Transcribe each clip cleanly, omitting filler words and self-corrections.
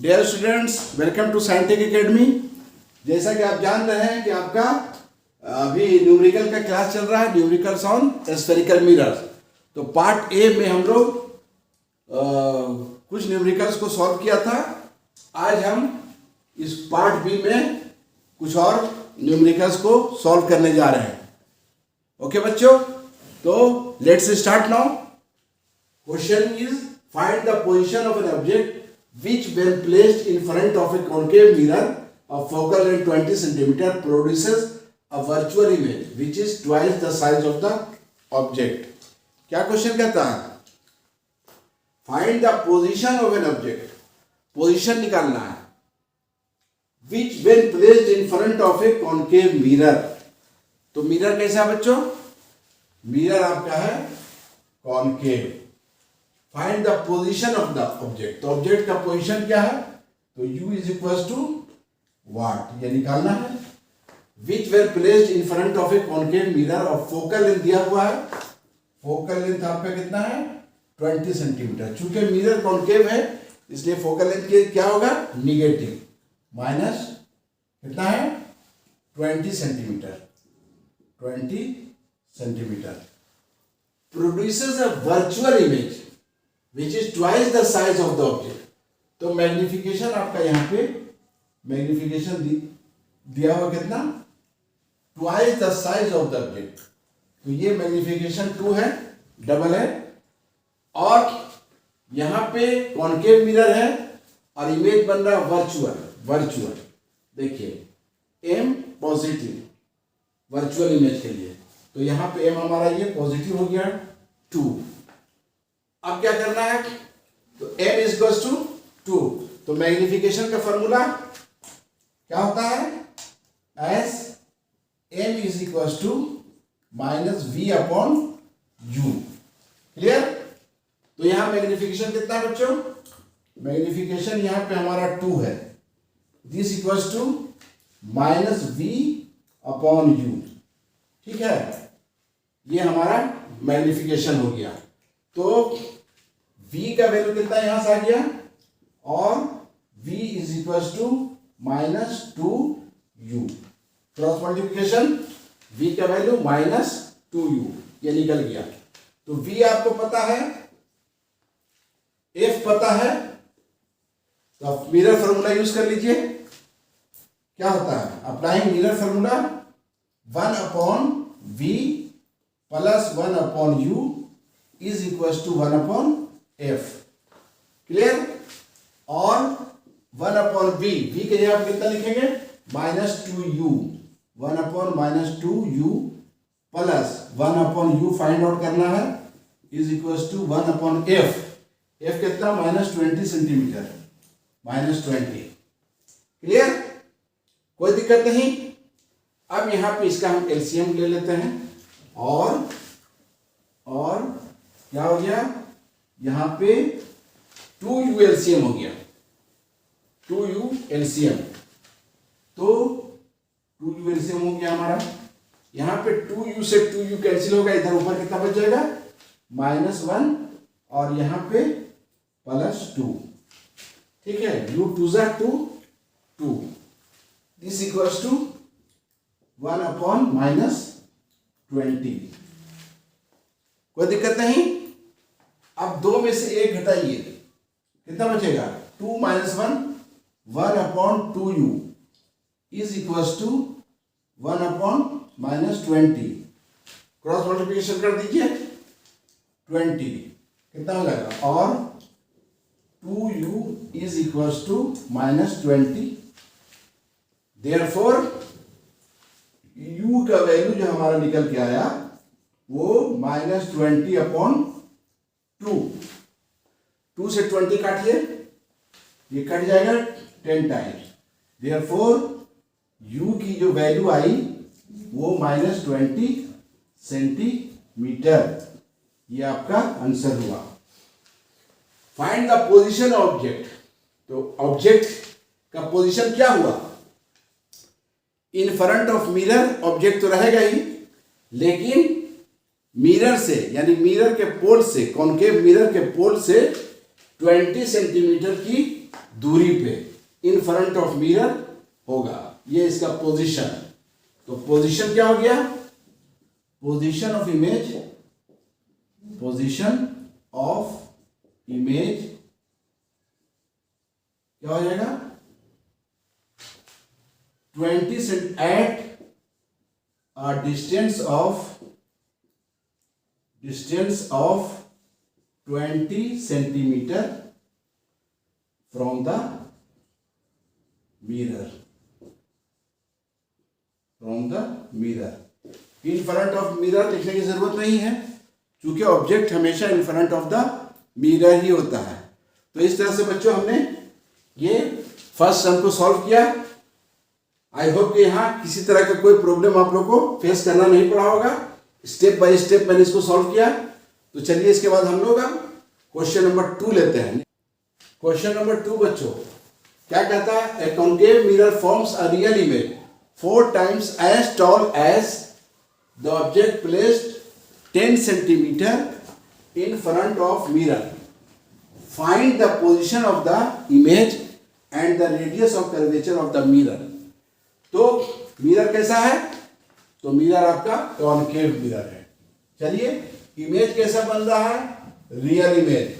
Dear students, welcome to scientific academy. जैसा कि आप जान रहे हैं कि आपका अभी न्यूमेरिकल का क्लास चल रहा है, न्यूमेरिकल्स ऑन स्फेरिकल मिरर्स। तो पार्ट ए में हम लोग कुछ न्यूमेरिकल्स को सॉल्व किया था। आज हम इस पार्ट बी में कुछ और न्यूमेरिकल्स को सॉल्व करने जा रहे हैं। ओके बच्चों, तो let's start now. Question is find the position of an object which when placed in front of a concave mirror of focal length 20 cm produces a virtual image which is twice the size of the object। क्या question कहता है? Find the position of an object, position निकालना है, which when placed in front of a concave mirror। तो mirror कैसा है बच्चों? Mirror आपका है concave. Find the position of the object, तो ऑब्जेक्ट का पोजिशन क्या है? तो u इज इक्वल टू वाट, ये निकालना है। विच where placed in front of A concave mirror और फोकल लेंथ दिया हुआ है। फोकल लेंथ आपका कितना है? 20 सेंटीमीटर। चूंकि मिरर कॉनकेव है इसलिए फोकल लेंथ क्या होगा? निगेटिव, माइनस कितना है? 20 centimetre. 20 centimetre produces a virtual image which is twice the size of the object। तो मैग्निफिकेशन आपका यहाँ पे मैग्निफिकेशन दिया हुआ कितना? twice the size of the object। तो ये मैग्निफिकेशन 2 है, डबल है। और यहाँ पे कॉनकेव मिरर है और इमेज बन रहा है वर्चुअल। देखिए m पॉजिटिव वर्चुअल इमेज के लिए, तो यहाँ पे m हमारा ये पॉजिटिव हो गया 2। अब क्या करना है? तो m इज इक्वल टू 2। तो मैग्निफिकेशन का फॉर्मूला क्या होता है? As m is equal to minus v upon u। Clear? तो यहां मैग्निफिकेशन कितना है बच्चों? मैग्निफिकेशन यहां पे हमारा 2 है। This equal to minus v upon u। ठीक है, ये हमारा मैग्निफिकेशन हो गया। तो v का वैल्यू कितना यहां से आ गया? और v is equal to minus 2u। Cross multiplication, v का वैल्यू माइनस 2u, ये निकल गया। तो v आपको पता है, f पता है, तो आप मिरर फॉर्मूला यूज कर लीजिए। क्या होता है? Applying mirror formula 1 upon v plus 1 upon u is equal to 1 upon F. Clear? और 1 अपॉन v के लिए आप कितना लिखेंगे? Minus 2u। 1 upon minus 2u plus 1 upon u find out करना है, is equal to 1 upon F. F कितना? Minus 20 centimetre, minus 20। Clear? कोई दिक्कत नहीं। अब यहां पे इसका हम एलसीएम ले लेते हैं और क्या हो गया? यहां पे 2u एलसीएम हो गया। 2u एलसीएम, तो 2u एलसीएम हो गया हमारा। यहां पे 2u से 2u कैंसिल होगा, इधर ऊपर कितना बच जाएगा? माइनस 1 और यहां पे प्लस 2। ठीक है, u 2 जा 2। This equals to 1 upon minus 20। कोई दिक्कत नहीं। अब 2 में से 1 घटाइए, कितना बचेगा? 2 minus 1 upon 2u is equals to 1 upon minus 20। Cross multiplication कर दीजिए, 20 कितना हो जाएगा? और 2u is equals to minus 20। Therefore u का वैल्यू जो हमारा निकल के आया वो माइनस 20 अपॉन 2 से 20 काटिए, ये कट जाएगा 10 टाइम्स। देयरफॉर u की जो वैल्यू आई वो माइनस 20 सेंटीमीटर। ये आपका आंसर हुआ। Find the position of object, तो ऑब्जेक्ट का पोजीशन क्या हुआ? इन फ्रंट ऑफ मिरर ऑब्जेक्ट तो रहेगा ही, लेकिन मिरर से यानी मिरर के पोल से, कॉनकेव मिरर के पोल से 20 सेंटीमीटर की दूरी पे इन फ्रंट ऑफ मिरर होगा। ये इसका पोजीशन। तो पोजीशन क्या हो गया? Position of image, position of image क्या हो जाएगा? 20 at a distance of 20 centimeter from the mirror, in front of mirror लिखने की जरूरत नहीं है, क्योंकि ऑब्जेक्ट हमेशा in front of the mirror ही होता है। तो इस तरह से बच्चों हमने ये फर्स्ट सम को सॉल्व किया। आई होप कि यहाँ किसी तरह का कोई प्रॉब्लम आप लोग को फेस करना नहीं पड़ा होगा। स्टेप बाय स्टेप मैंने इसको सॉल्व किया। तो चलिए इसके बाद हम लोग क्वेश्चन नंबर 2 लेते हैं। क्वेश्चन नंबर 2 बच्चों क्या कहता है? A concave mirror forms a real image 4 times as tall as the object placed 10 centimeter in front of mirror. Find the position of the image and the radius of curvature of the mirror. तो mirror कैसा है? तो mirror आपका concave mirror है। चलिए image कैसा बन रहा है? Real image.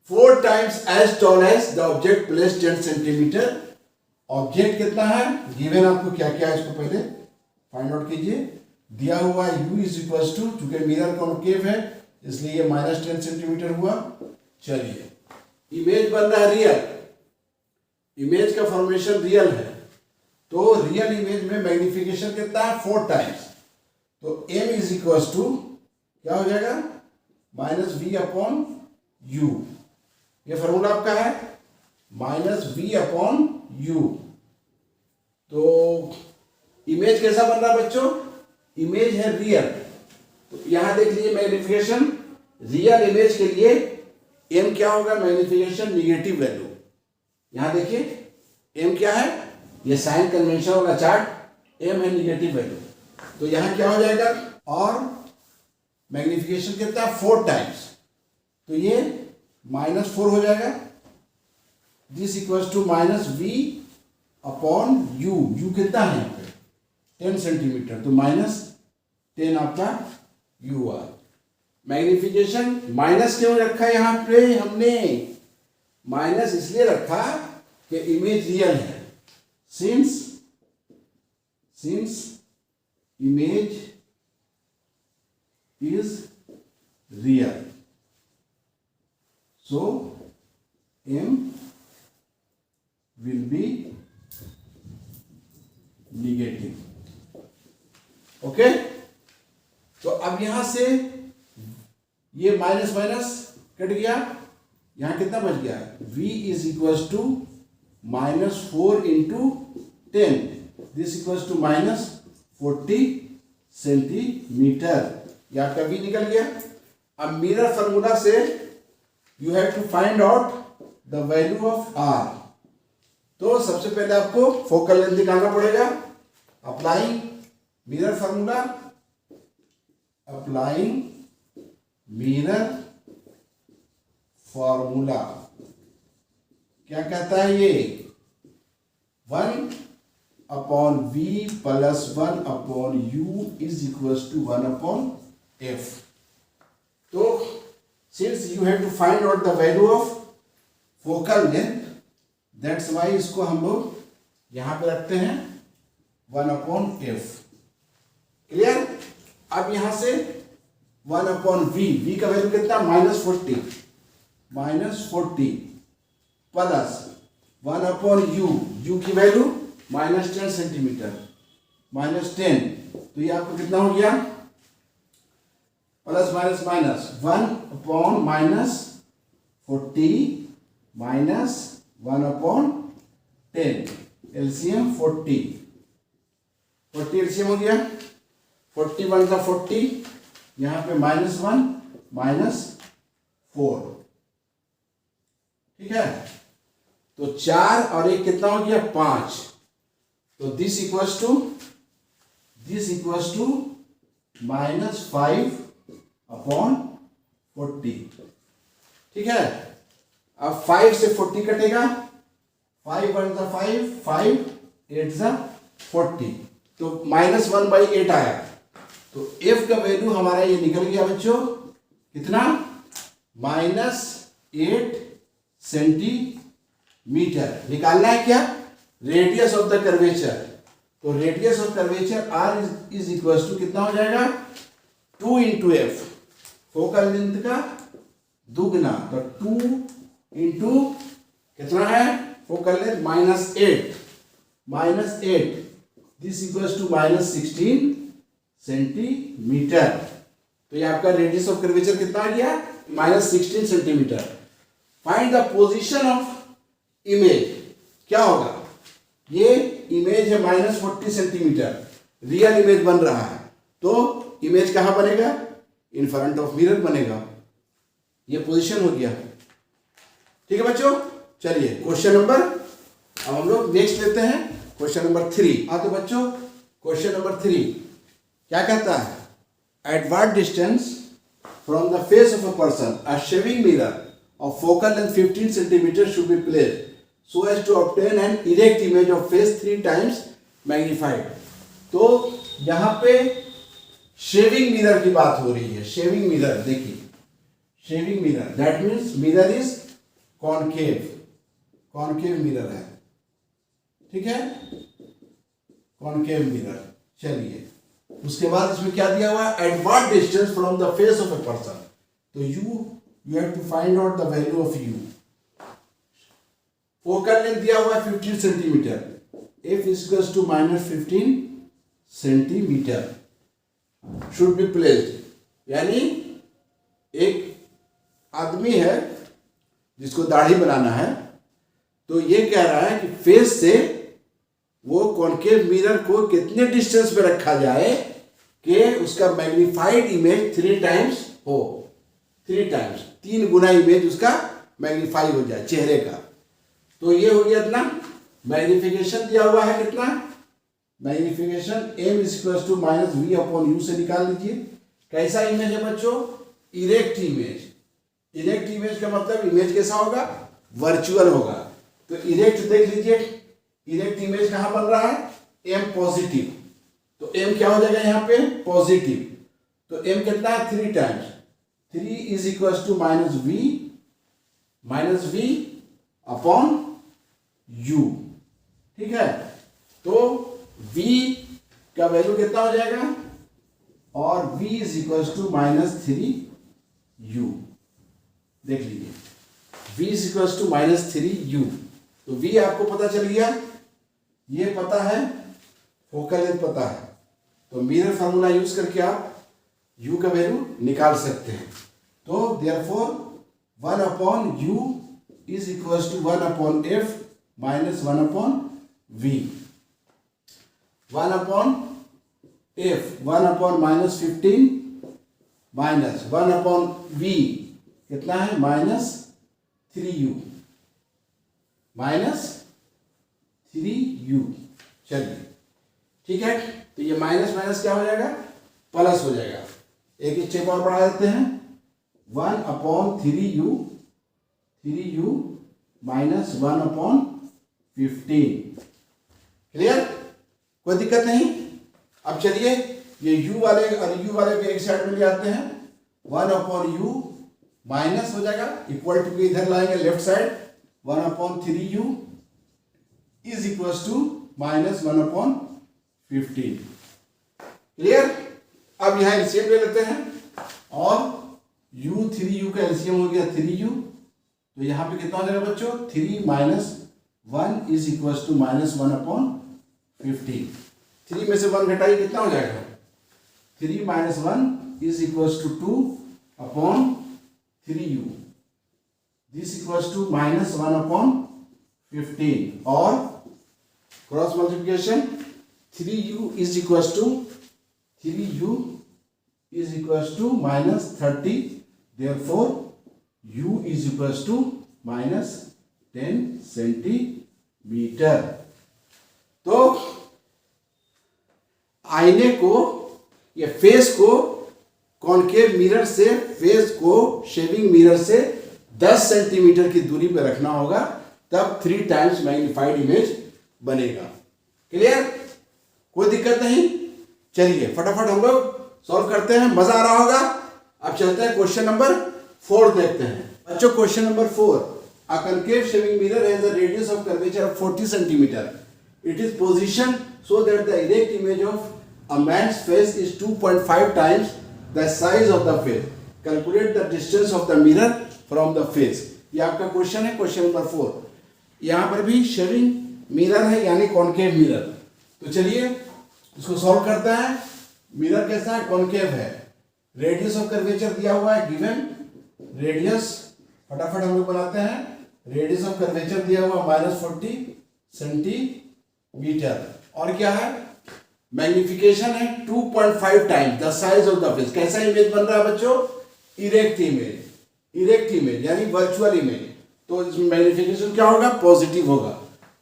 4 times as tall as the object placed 10 centimeter. Object कितना है? गिवन आपको क्या क्या है इसको पहले फाइंड आउट कीजिए। दिया हुआ u इज इक्वल टू, चूंकि मिरर कॉन्केव है इसलिए ये -10 सेंटीमीटर हुआ। चलिए इमेज बन रहा है रियल, इमेज का फॉर्मेशन रियल है। तो रियल इमेज में मैग्निफिकेशन कितना है? 4 times। तो m इज इक्वल टू क्या हो जाएगा? -v/u। ये फॉर्मूला आपका है -v/u। तो इमेज कैसा बन रहा है बच्चों? इमेज है रियल। तो यहां देख लीजिए मैग्निफिकेशन रियल इमेज के लिए m क्या होगा? Magnification negative value. यहां देखिए m क्या है? ये साइन कन्वेंशन वाला चार्ट m है निगेटिव वैल्यू। तो यहां क्या हो जाएगा? और मैग्निफिकेशन कितना? 4 times। तो ये -4 हो जाएगा। This equals to -v/u। u कितना है यहाँ पे? 10 सेंटीमीटर। तो -10 आपका u आ। मैग्निफिकेशन माइनस क्यों रखा है यहाँ पे? हमने माइनस इसलिए रखा कि इमेज रियल है। Since image is real, so m will be negative. Okay? तो अब यहां से ये माइनस माइनस कट गया, यहां कितना बच गया? v is equal to -4 into 10, this equals to -40 centimetre. ये आपका v निकल गया। अब मिरर फॉर्मूला से you have to find out the value of r। तो सबसे पहले आपको फोकल लेंथ निकालना पड़ेगा। Applying mirror formula, applying mirror formula क्या कहता है? ये 1/v + 1/u is equal to 1/f। तो since you have to find out the value of focal length, that's why इसको हम लोग यहां पे रखते हैं 1/f। क्लियर? अब यहां से 1/v, v का वैल्यू कितना? -40 प्लस 1/u, u की वैल्यू -10 सेंटीमीटर, -10। तो ये आपको कितना हो गया? Plus minus minus 1/-40 minus 1/10, LCM 40 LCM हो गया। 41 का 40, यहाँ पे -1 -4। ठीक है? तो 4 और 1 कितना हो गया? 5। तो दिस इक्वल्स टू -5/40। ठीक है? अब 5 से 40 कटेगा, 5 1 ज़ा 5, 5 8 ज़ा 40, तो -1/8 आया। तो f का वैल्यू हमारा ये निकल गया बच्चों, कितना? -8 सेंटीमीटर। निकालना है क्या? Radius of the curvature. तो radius of curvature r is equal to कितना हो जाएगा? 2 इंटू एफ, फोकल लेंथ का दुगना, तो 2 इंटू कितना है focal length? -8 this equals to -16 centimetre. तो ये आपका रेडियस ऑफ कर्वेचर कितना आ गया? -16 centimetre. Find the position of image. क्या होगा? ये इमेज है -40 सेंटीमीटर, रियल इमेज बन रहा है, तो इमेज कहां बनेगा? इन फ्रंट ऑफ मिरर बनेगा। ये पोजीशन हो गया। ठीक है बच्चों, चलिए क्वेश्चन नंबर, अब हम लोग नेक्स्ट लेते हैं क्वेश्चन नंबर 3। हाँ तो बच्चों क्वेश्चन नंबर 3 क्या कहता है? At what distance from the face of a person a shaving mirror of focal length 15 centimetre should be placed so as to obtain an erect image of face 3 times magnified। तो यहाँ पे shaving mirror की बात हो रही है। Shaving mirror, देखिए shaving mirror, that means mirror is concave mirror है, ठीक है, कॉनकेव मिरर। चलिए उसके बाद इसमें क्या दिया हुआ है? At what distance from the face of a person. तो you have to find out the value of u. Focal length दिया हुआ है 15 centimetre, f equals to -15 centimetre should be placed. यानी एक आदमी है जिसको दाढ़ी बनाना है, तो ये कह रहा है कि फेस से वो कॉनकेव मिरर को कितने डिस्टेंस पे रखा जाए कि उसका मैग्नीफाइड इमेज 3 टाइम्स हो। 3 टाइम्स, 3 गुना इमेज उसका मैग्नीफाई हो जाए चेहरे का। तो ये हो गया इतना। मैग्निफिकेशन दिया हुआ है कितना? Magnification m equals to -v/u से निकाल लीजिए। कैसा इमेज है बच्चों? Erect image. इरेक्ट इमेज का मतलब इमेज कैसा होगा? वर्चुअल होगा। तो इरेक्ट देख लीजिए, इरेक्ट इमेज कहां बन रहा है? m पॉजिटिव, तो m क्या हो जाएगा यहाँ पे? पॉजिटिव। तो m कितना है? 3 times. 3 is equals to -v upon u, ठीक है। तो v का वैल्यू कितना हो जाएगा? और v is equals to -3u। देख लीजिए v is equals to -3u। तो v आपको पता चल गया, ये पता है, फोकल लेंथ पता है, तो मिरर फार्मूला यूज करके आप u का वैल्यू निकाल सकते हैं। तो therefore 1/u is equals to 1/f minus 1/v। 1/f 1/-15 minus 1/v कितना है? -3u, -3u। चलिए ठीक है, तो ये माइनस माइनस क्या हो जाएगा? प्लस हो जाएगा। एक स्टेप और बढ़ा देते हैं, 1/3u, 3u माइनस 1/15। क्लियर? कोई दिक्कत नहीं। अब चलिए ये u वाले और u वाले को एक साइड में ले आते हैं। 1/u माइनस हो जाएगा, इक्वल टू के इधर लाएंगे left side, 1/3u is equals to -1/15। Clear? अब यहां एलसीएम ले लेते हैं, और u 3u का एलसीएम हो गया 3u। तो यहां पे कितना हो जाएगा बच्चों? 3 - 1 इज इक्वल्स टू -1/15। 3 में से 1 घटाइए, कितना हो जाएगा? 3 - 1 is equals to 2/3u। This equals to -1/15। और cross multiplication, 3u is equals to -30। Therefore u is equals to -10 centimetre. तो आईने को या फेस को कॉनकेव मिरर से, फेस को शेविंग मिरर से 10 सेंटीमीटर की दूरी पे रखना होगा, तब 3 टाइम्स मैग्नीफाइड इमेज बनेगा। क्लियर? कोई दिक्कत नहीं। चलिए फटाफट हम लोग सॉल्व करते हैं, मजा आ रहा होगा। अब चलते हैं क्वेश्चन नंबर 4 देखते हैं। बच्चों question number 4, a concave shaving mirror has a radius of curvature of 40 centimeter. It is positioned so that the erect image of a man's face is 2.5 times the size of the face. Calculate the distance of the mirror from the face. ये आपका question है, question number 4। यहाँ पर भी shaving mirror है, यानी concave mirror. तो चलिए इसको सॉल्व करते हैं। मिरर कैसा है? कॉनकेव है। रेडियस ऑफ कर्वेचर दिया हुआ है, गिवन रेडियस, फटाफट हम लोग बनाते हैं। रेडियस ऑफ कर्वेचर दिया हुआ -40 सेंटीमीटर, और क्या है? मैग्निफिकेशन है 2.5 times the size of the face. कैसा इमेज बन रहा है बच्चों? Erect image. इरेक्ट इमेज यानी वर्चुअल इमेज। तो इसमें मैग्निफिकेशन क्या होगा? पॉजिटिव होगा।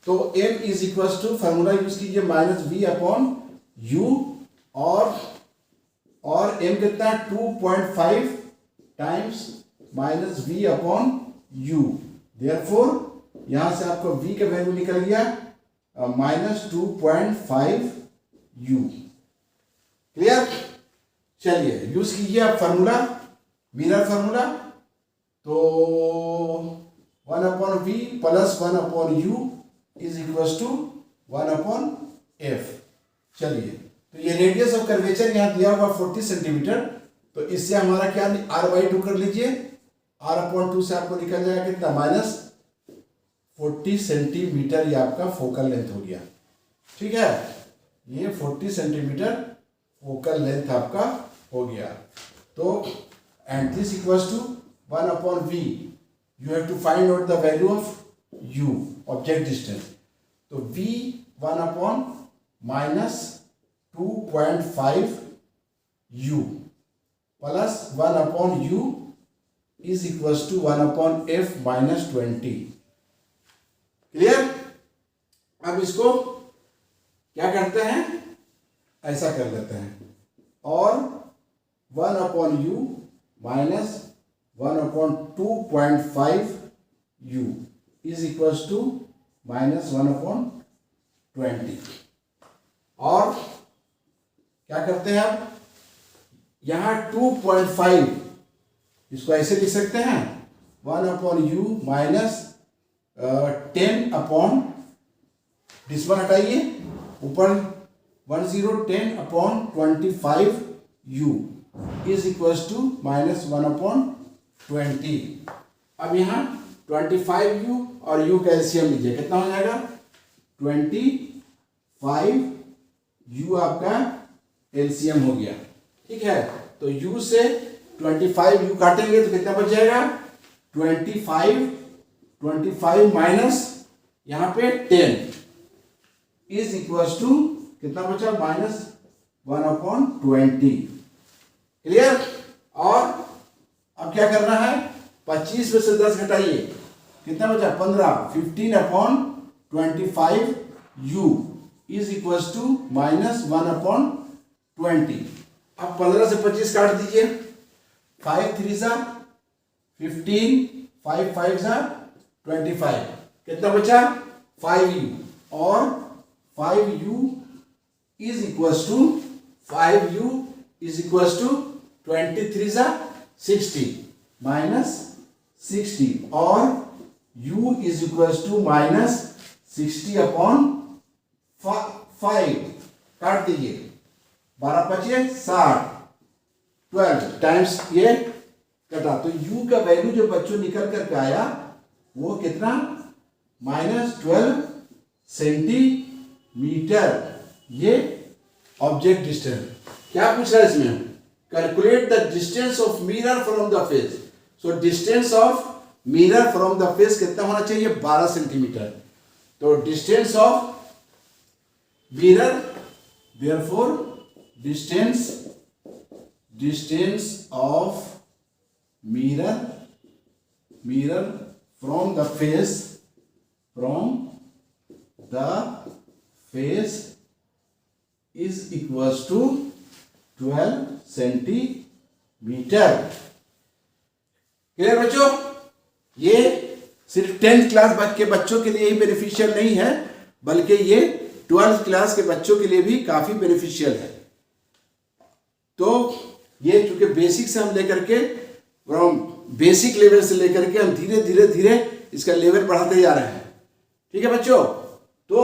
तो m is equal to, formula use कीजिए -v/u, और m कितना है? 2.5 टाइम्स -v/u। देयरफॉर यहां से आपको v का वैल्यू निकल गया -2.5u। क्लियर? चलिए यूज कीजिए आप फार्मूला, मिरर फार्मूला। तो 1/v plus 1/u is equal to 1/f। चलिए, तो ये रेडियस ऑफ कर्वेचर यहाँ दिया हुआ 40 सेंटीमीटर, तो इससे हमारा क्या r/2 कर लीजिए। r/2 से आपको निकल जाएगा कितना? -40 सेंटीमीटर। ये आपका फोकल लेंथ हो गया। ठीक है, ये 40 सेंटीमीटर फोकल लेंथ आपका हो गया। तो and this equals to 1/v। You have to find out the value of u, object distance. तो v 1/-2.5u plus 1/u is equals to 1/f -20। Clear? अब इसको क्या करते हैं? ऐसा कर लेते हैं, और 1/u minus 1/2.5u is equals to -1/20। और क्या करते हैं? अब यहां 2.5, इसको ऐसे लिख सकते हैं 1/u माइनस 10 दिस वन हटाइए, ऊपर 10/25u इज इक्वल्स टू -1/20। अब यहाँ 25u और u का एलसीएम लीजिए, कितना हो जाएगा? 25u आपका एलसीएम हो गया। ठीक है, तो u से 25u काटेंगे तो कितना बच जाएगा? 25 माइनस यहाँ पे 10 इज इक्वल्स टू कितना बचा? -1/20। क्लियर? और अब क्या करना है? 25 में से 10 घटाइए, कितना बचा? 15। 15/25u is equals to -1/20। अब 15 से 25 काट दीजिए। 5 3 15, 5 5 25, कितना बचा? 5u, और 5u इज इक्वल्स टू 23 60 -60, और u इज इक्वल्स टू -60/5। काट दीजिए, 12 5 60, 12 टाइम्स ये कटा, तो u का वैल्यू जो बच्चों निकल करके आया वो कितना? -12 सेंटीमीटर। ये ऑब्जेक्ट डिस्टेंस। क्या पूछ रहा है इसमें? Calculate the distance of mirror from the face. So distance of mirror from the face कितना होना चाहिए? 12 सेंटीमीटर। तो distance of mirror, therefore distance of mirror from the face is equals to 12 centimetre. Clear बच्चों? ये सिर्फ 10th class के बच्चों के लिए ही बेनिफिशियल नहीं है, बल्कि ये 12th क्लास के बच्चों के लिए भी काफ़ी बेनिफिशियल है। तो ये चूंकि बेसिक से हम लेकर के फ्रॉम बेसिक लेवल से लेकर के हम धीरे धीरे धीरे इसका लेवल बढ़ाते जा रहे हैं। ठीक है बच्चों, तो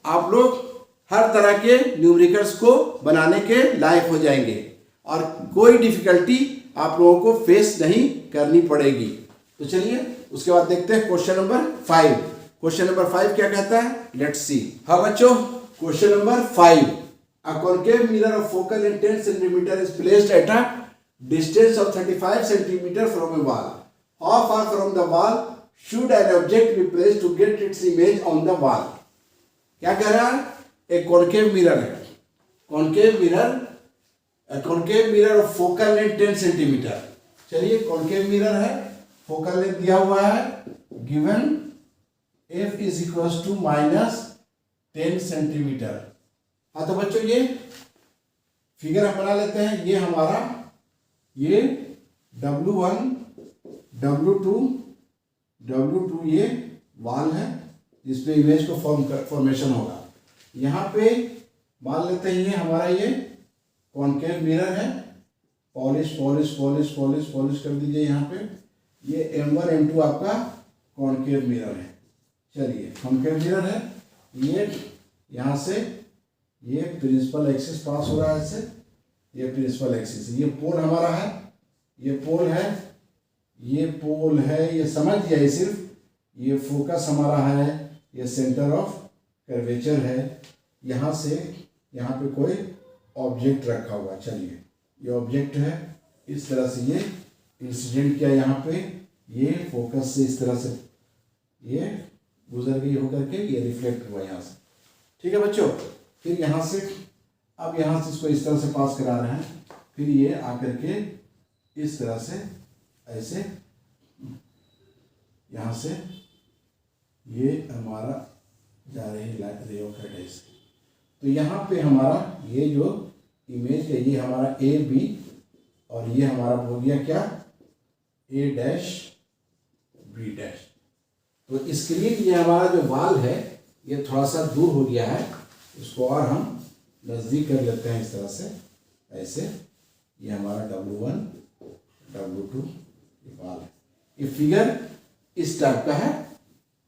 आप लोग हर तरह के न्यूमेरिकल्स को बनाने के लायक हो जाएंगे और कोई डिफिकल्टी आप लोगों को फेस नहीं करनी पड़ेगी। तो चलिए उसके बाद देखते हैं क्वेश्चन नंबर 5। क्वेश्चन नंबर 5 क्या कहता है, लेट्स सी। हाँ बच्चों, question number 5, a concave mirror of focal length 10 cm is placed at a distance of 35 cm from a wall. How far from the wall should an object be placed to get its image on the wall? क्या कह रहा है, एक concave mirror है, concave mirror of focal length 10 centimetre. चलिए concave mirror है, focal length दिया हुआ है, given f is equal to -10 centimetre. हाँ तो बच्चों ये फिगर हम बना लेते हैं। ये हमारा ये W1 W2 ये वाल है, जिस पे इमेज को फॉर्मेशन होगा। यहाँ पे मान लेते हैं ये हमारा ये कॉन्केव मिरर है, पॉलिश कर दीजिए। यहाँ पे ये M1 M2 आपका कॉन्केव मिरर है। चलिए कॉन्केव मिरर है, ये यहाँ से ये प्रिंसिपल एक्सिस पास हो रहा है, इससे ये प्रिंसिपल एक्सिस, ये पोल हमारा है, ये पोल है, ये समझ जाइए सिर्फ, ये फोकस हमारा है, ये सेंटर ऑफ कर्वेचर है। यहाँ से यहाँ पे कोई ऑब्जेक्ट रखा हुआ, चलिए ये ऑब्जेक्ट है, इस तरह से ये इंसिडेंट किया यहाँ पे, ये फोकस से इस तरह से ये गुजर गई होकर के ये रिफ्लेक्ट हुआ यहाँ से। ठीक है बच्चों, फिर यहाँ से अब यहाँ से इसको इस तरह से पास करा रहे हैं, फिर ये आकर के इस तरह से ऐसे यहाँ से ये हमारा जा रही लाइट रे ऑफ रेडियस। तो यहाँ पे हमारा ये जो इमेज है ये हमारा ए बी और ये हमारा हो गया क्या, ए डैश बी डैश। तो इसके लिए ये हमारा जो वाल है ये थोड़ा सा दूर हो गया है, इसको और हम नज़दीक कर लेते हैं इस तरह से, ऐसे। ये हमारा W1 W2 ये वाल है। ये फिगर इस टाइप का है,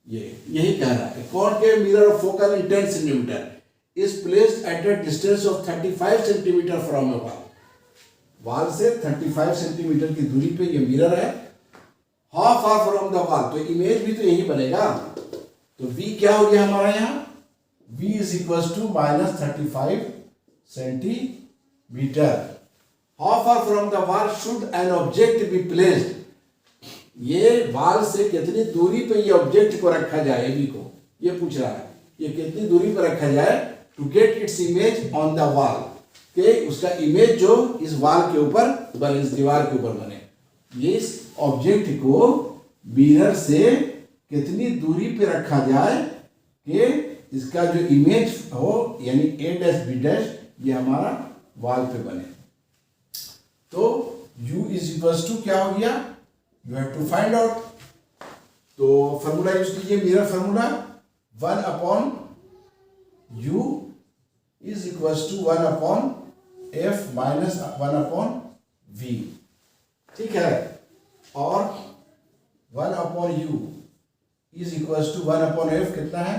ये यही कह रहा है concave mirror of focal length 10 centimetre is placed at a distance of 35 centimetre from a वाल। वाल से 35 सेंटीमीटर की दूरी पे ये मिरर है। हाउ फार फ्रॉम द वाल, तो इमेज भी तो यही बनेगा। तो V क्या हो गया हमारा यहाँ, V is equal to -35 centimetre. How far from the wall should an object be placed, ये वाल से कितनी दूरी पे ये ऑब्जेक्ट को रखा जाए, बी को ये पूछ रहा है, ये कितनी दूरी पर रखा जाए to get its image on the wall, कि उसका इमेज जो इस वाल के ऊपर बने, इस दीवार के ऊपर बने। ये इस ऑब्जेक्ट को मिरर से कितनी दूरी पे रखा जाए कि इसका जो इमेज हो, यानी ए डैश बी डैश ये हमारा वाल पे बने। तो u इज इक्वल टू क्या हो गया, you have to find out. तो फॉर्मूला यूज कीजिए, mirror formula 1 upon u is equal to 1 upon f minus 1 upon v। ठीक है, और 1 upon u is equal to 1 upon f कितना है,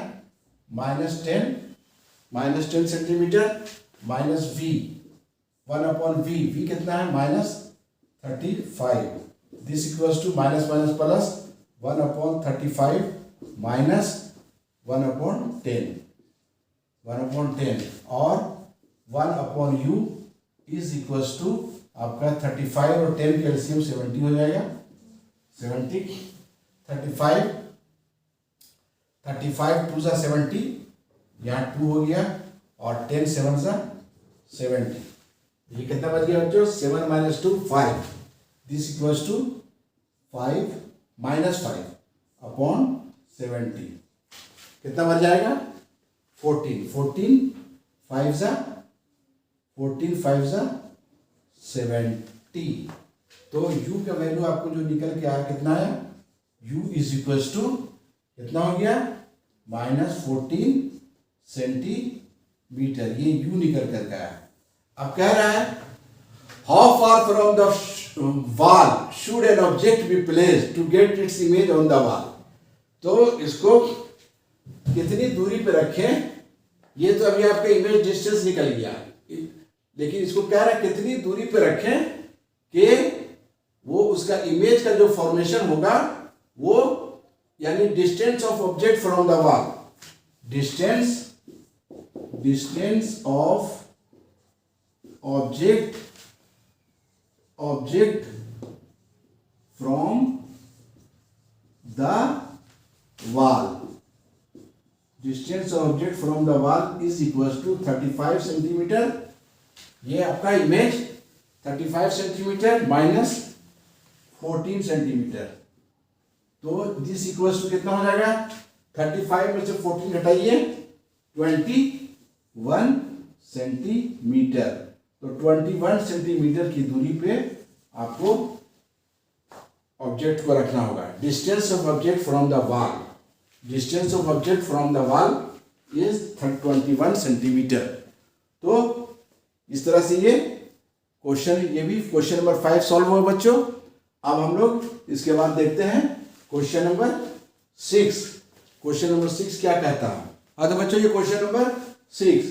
-10 centimetre minus v 1 upon v कितना है -35। This equals to minus minus plus 1 upon 35 minus 1 upon 10 और 1 upon u is equals to आपका 35 और 10 का एलसीएम 70 हो जाएगा। 70 35 2 सा 70, यहाँ 2 हो गया और 10 7 सा 70। ये कितना बच गया बच्चों, 7 minus 2 5। This equals to 5 minus 5 upon 70 कितना बच जाएगा 14 5 सा 70। तो u का वैल्यू आपको जो निकल के आया कितना है u इज इक्वल टू कितना हो गया -14 सेंटीमीटर, ये u निकल कर गया। अब कह रहा है how far from the wall should an object be placed to get its image on the wall. तो इसको कितनी दूरी पे रखें, ये तो अभी आपका इमेज डिस्टेंस निकल गया, लेकिन इसको कह रहा है कितनी दूरी पे रखें कि वो उसका इमेज का जो फॉर्मेशन होगा वो यानी distance of object from the wall, distance of object from the wall, distance of object from the wall is equal to 35 centimetre. ये आपका इमेज 35 सेंटीमीटर माइनस 14 सेंटीमीटर, तो दिस इक्वल टू कितना हो जाएगा 35 में से 14 घटाइए 21 सेंटीमीटर। तो 21 सेंटीमीटर की दूरी पे आपको ऑब्जेक्ट को रखना होगा। Distance of object from the wall, distance of object from the wall is 21 centimetre. तो इस तरह से ये क्वेश्चन, ये भी क्वेश्चन नंबर 5 सॉल्व हुआ बच्चों। अब हम लोग इसके बाद देखते हैं क्वेश्चन नंबर 6। क्वेश्चन नंबर 6 क्या कहता है? हाँ तो बच्चों ये question number 6,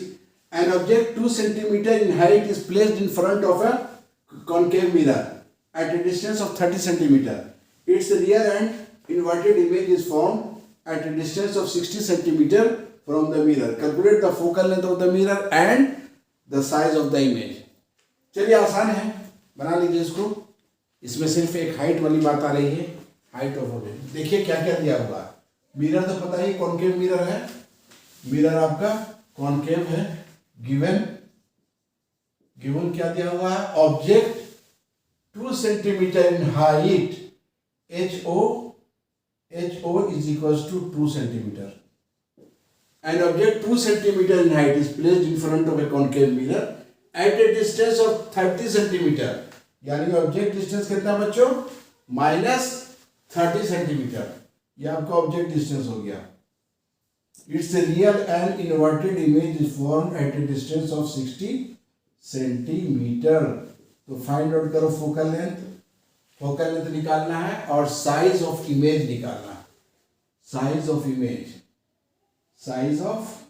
an object 2 centimetre in height is placed in front of a concave mirror at a distance of 30 centimeter. Its rear and inverted image is formed at a distance of 60 centimeter from the mirror. Calculate the focal length of the mirror and the size of the image. चलिए आसान है, बना लीजिए इसको। इसमें सिर्फ एक height वाली बात आ रही है, हाइट ऑफ ऑब्जेक्ट। देखिए क्या क्या दिया हुआ है। मिरर तो पता ही कॉनकेव मिरर है, मिरर आपका कॉनकेव है। गिवन क्या दिया हुआ है? Object 2 centimetre in height, HO is equals to 2 centimeter. An object 2 centimeter in height is placed in front of a concave mirror at a distance of 30 centimeter. यानी object distance कितना बच्चों? -30 centimetre. ये आपका object distance हो गया। Its real and inverted image is formed at a distance of 60 centimetre. तो find out करो focal length, focal length निकालना है और साइज ऑफ इमेज निकालना है। Size of image, size of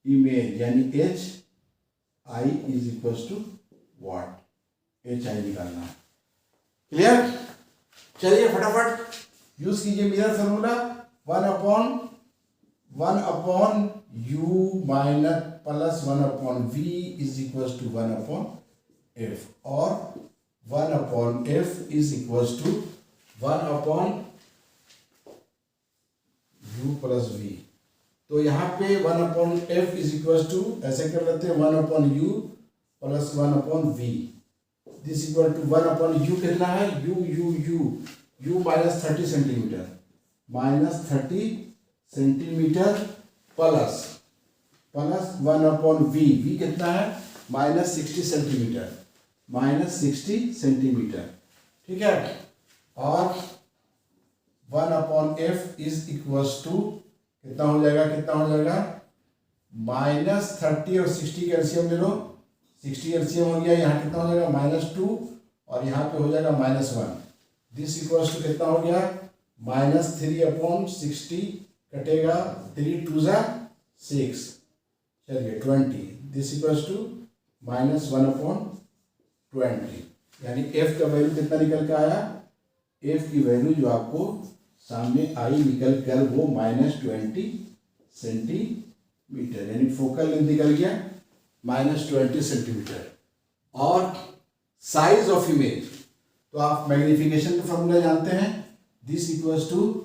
image यानी HI is equal to what, HI निकालना है। क्लियर? चलिए फटाफट यूज कीजिए mirror formula. 1 upon U minus plus 1 upon V is equal to 1 upon F, और 1 upon F is equal to 1 upon U plus V। तो यहाँ पे 1 upon F is equal to, ऐसे कर लेते हैं 1 upon U plus 1 upon V, this equal to 1 upon U कितना है? U minus 30 centimetre, minus 30 centimetre plus 1 upon V कितना है? Minus 60 centimetre, minus 60 centimetre. ठीक है, और 1 upon F is equals to कितना हो जाएगा? -30 और 60 का एलसीएम ले लो। 60 एलसीएम हो गया, यहाँ कितना हो जाएगा? -2 और यहाँ पे हो जाएगा -1। दिस इक्वल्स टू कितना हो गया? -3 अपॉन 60 कटेगा, 3 2 6, चलिए 20। दिस इक्वल्स टू -1 अपॉन 20, यानी F का वैल्यू कितना निकल के आया? F की वैल्यू जो आपको सामने आई निकल कर वो -20 सेंटीमीटर, यानी फोकल लेंथ निकल गया -20 सेंटीमीटर। और साइज ऑफ इमेज, तो आप मैग्निफिकेशन का फॉर्मूला जानते हैं। This equals to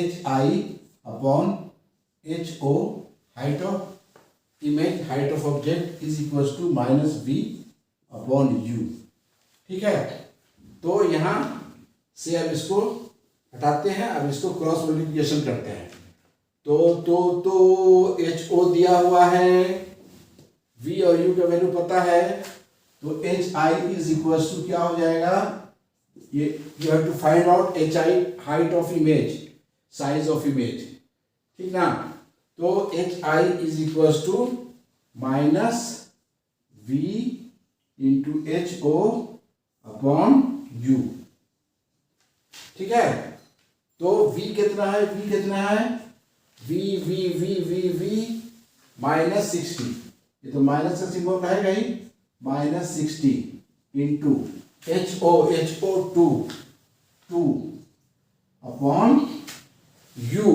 HI upon HO, height of image, height of object is equals to -V upon U। ठीक है, तो यहाँ से अब इसको हटाते हैं, अब इसको क्रॉस मल्टीप्लिकेशन करते हैं। तो HO दिया हुआ है, V और U का वैल्यू पता है, तो HI इज इक्वल्स टू क्या हो जाएगा? ये you have to find out HI, height of image, size of image, ठीक ना। तो HI is equal to minus V into HO upon U, ठीक है। तो V कितना है, V कितना है, V माइनस 60, ये तो माइनस का सिंबल रहेगा ही, minus 60 into HO 2 upon U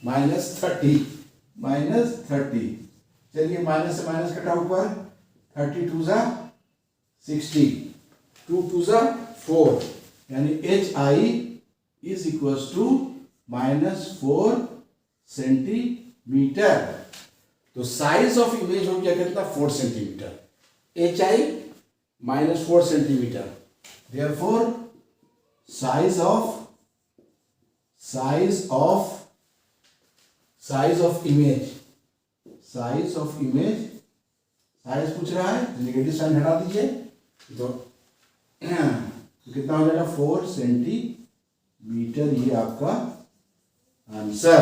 minus 30, चलिए माइनस से माइनस कटा ऊपर, 30 2 ज़ा 60, 2 2 ज़ा 4, यानी HI is equal to -4 centimetre. तो साइज ऑफ इमेज हो गया कितना, 4 centimetre, HI -4 centimetre. Therefore size of image, size पूछ रहा है, नेगेटिव साइन हटा दीजिए, तो कितना हो जाएगा, 4 सेंटीमीटर, ये आपका आंसर।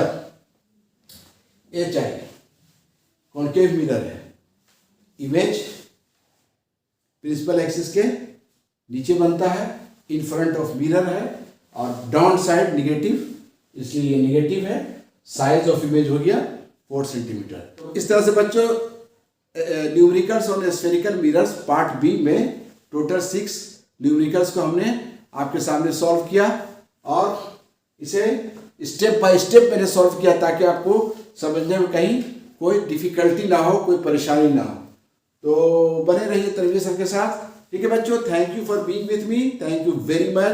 HI कॉन्केव मिरर है, इमेज प्रिंसिपल एक्सिस के नीचे बनता है, इन फ्रंट ऑफ मिरर है, और डाउन साइड निगेटिव, इसलिए ये निगेटिव है। साइज ऑफ इमेज हो गया 4 सेंटीमीटर। तो इस तरह से बच्चों न्यूमेरिकल्स और स्फेरिकल मिरर्स पार्ट बी में टोटल 6 न्यूमेरिकल्स को हमने आपके सामने सॉल्व किया, और इसे स्टेप बाय स्टेप मैंने सॉल्व किया ताकि आपको समझने में कहीं कोई डिफिकल्टी ना हो, कोई परेशानी ना हो। तो बने रहिए तनवीर सर के साथ, ठीक है बच्चों। Thank you for being with me, thank you very much.